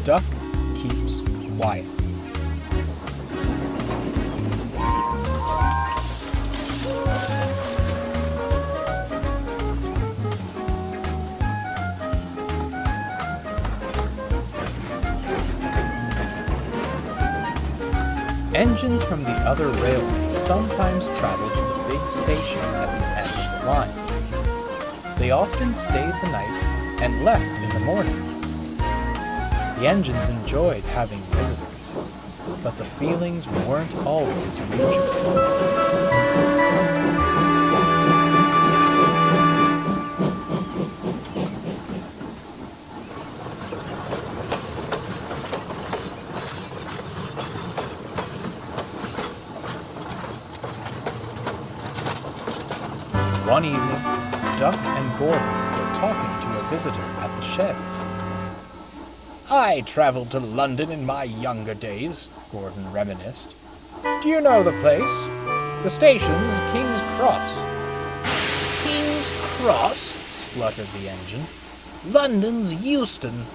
Duck keeps quiet. Engines from the other railways sometimes traveled to the big station at the end of the line. They often stayed the night and left in the morning. The engines enjoyed having visitors, but the feelings weren't always mutual. One evening, Duck and Gordon were talking to a visitor at the sheds. "I travelled to London in my younger days," Gordon reminisced. "Do you know the place? The station's King's Cross." "King's Cross?" spluttered the engine. "London's Euston.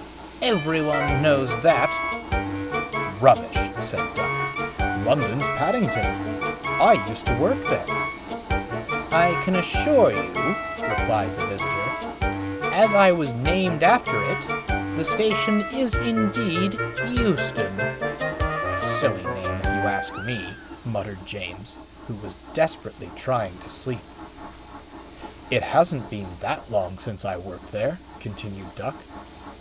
Everyone knows that." "Rubbish," said Duck. "London's Paddington. I used to work there." "I can assure you," replied the visitor, "as I was named after it, the station is indeed Euston." "Silly name, if you ask me," muttered James, who was desperately trying to sleep. "It hasn't been that long since I worked there," continued Duck.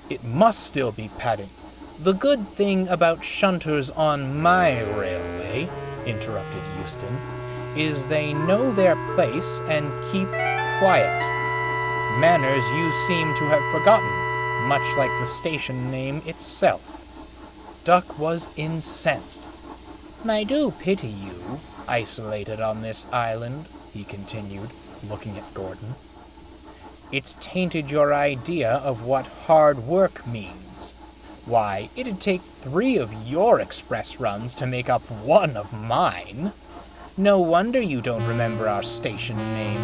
"It must still be Paddington." "The good thing about shunters on my railway," interrupted Euston, "is they know their place and keep quiet. Manners you seem to have forgotten, much like the station name itself." Duck was incensed. "I do pity you, isolated on this island," he continued, looking at Gordon. "It's tainted your idea of what hard work means. Why, it'd take 3 of your express runs to make up 1 of mine. No wonder you don't remember our station name.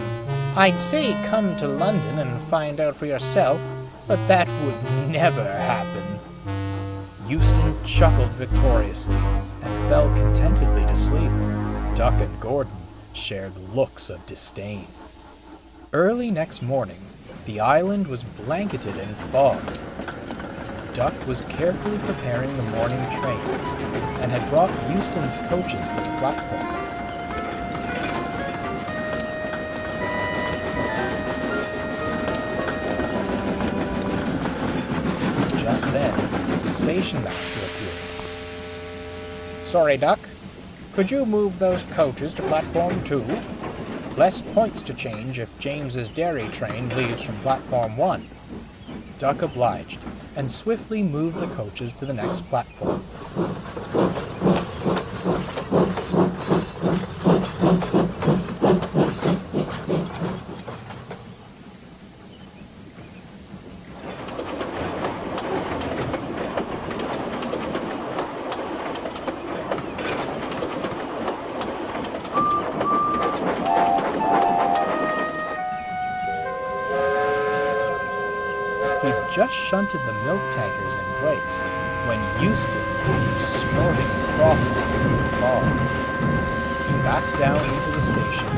I'd say come to London and find out for yourself, but that would never happen." Euston chuckled victoriously and fell contentedly to sleep. Duck and Gordon shared looks of disdain. Early next morning, the island was blanketed in fog. Duck was carefully preparing the morning trains and had brought Euston's coaches to the platform. Just then, the station master appeared. "Sorry, Duck. Could you move those coaches to platform 2? Less points to change if James's dairy train leaves from platform 1. Duck obliged, and swiftly moved the coaches to the next platform. Just shunted the milk tankers in place when Euston came snorting crossly through the fog. He backed down into the station,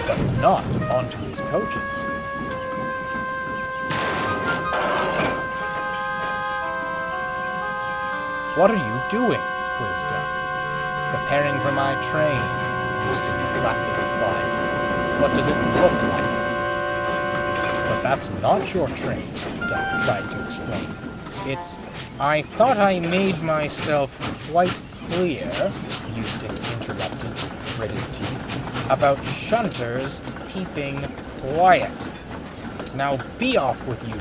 but not onto his coaches. "What are you doing?" quizzed Duck. "Preparing for my train," Euston flatly replied. "What does it look like?" "But that's not your train," Duck tried to explain. "I thought I made myself quite clear," Euston interrupted with gritted teeth, "about shunters keeping quiet. Now be off with you."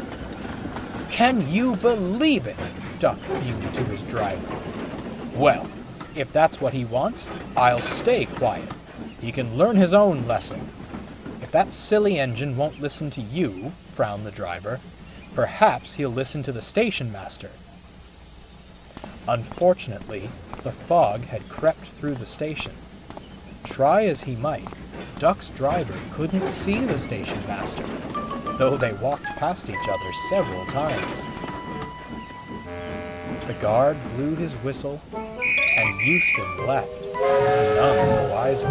"Can you believe it?" Duck fumed to his driver. "Well, if that's what he wants, I'll stay quiet. He can learn his own lesson. If that silly engine won't listen to you," frowned the driver, "perhaps he'll listen to the station master." Unfortunately, the fog had crept through the station. Try as he might, Duck's driver couldn't see the station master, though they walked past each other several times. The guard blew his whistle, and Euston left, none the wiser.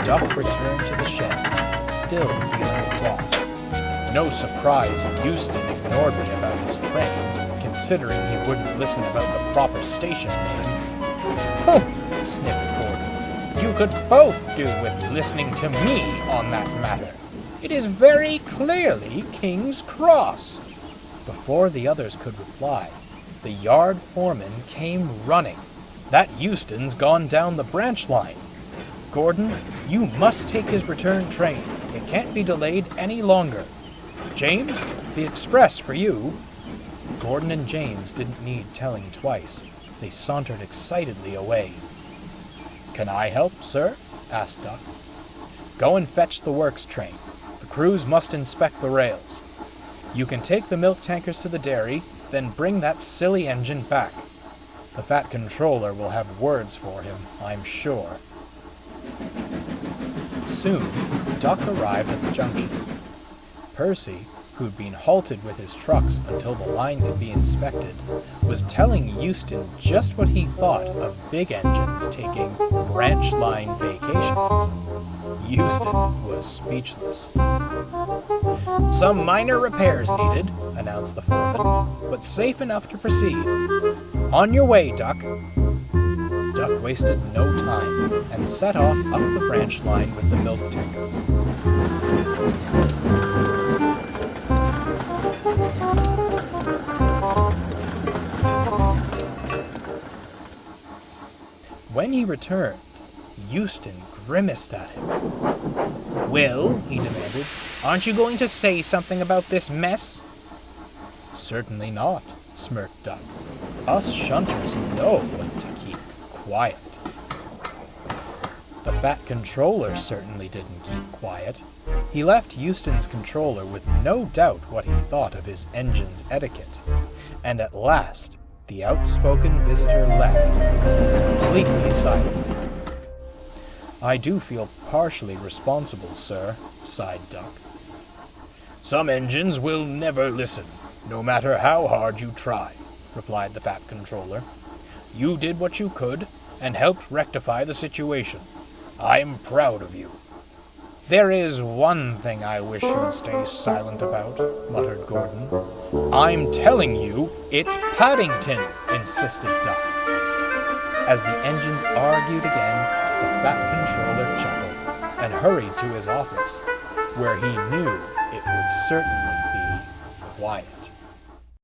Duck returned to the sheds, still feeling lost. No surprise Euston ignored me about his train, considering he wouldn't listen about the proper station name. "Humph," sniffed Gordon. "You could both do with listening to me on that matter. It is very clearly King's Cross." Before the others could reply, the yard foreman came running. "That Euston's gone down the branch line. Gordon, you must take his return train. It can't be delayed any longer. James, the express for you." Gordon and James didn't need telling twice. They sauntered excitedly away. "Can I help, sir?" asked Duck. "Go and fetch the works train. The crews must inspect the rails. You can take the milk tankers to the dairy, then bring that silly engine back. The fat controller will have words for him, I'm sure." Soon, Duck arrived at the junction. Percy, who'd been halted with his trucks until the line could be inspected, was telling Euston just what he thought of big engines taking branch line vacations. Euston was speechless. "Some minor repairs needed," announced the foreman, "but safe enough to proceed. On your way, Duck." Duck wasted no time and set off up the branch line with the milk tankers. When he returned, Euston grimaced at him. "Well," he demanded, "aren't you going to say something about this mess?" "Certainly not," smirked Duck. "Us shunters know when to keep quiet." The fat controller certainly didn't keep quiet. He left Euston's controller with no doubt what he thought of his engine's etiquette. And at last, the outspoken visitor left, completely silent. "I do feel partially responsible, sir," sighed Duck. "Some engines will never listen, no matter how hard you try," replied the fat controller. "You did what you could, and helped rectify the situation. I'm proud of you." "There is one thing I wish you'd stay silent about," muttered Gordon. "I'm telling you, it's Paddington," insisted Duck. As the engines argued again, the fat controller chuckled and hurried to his office, where he knew it would certainly be quiet.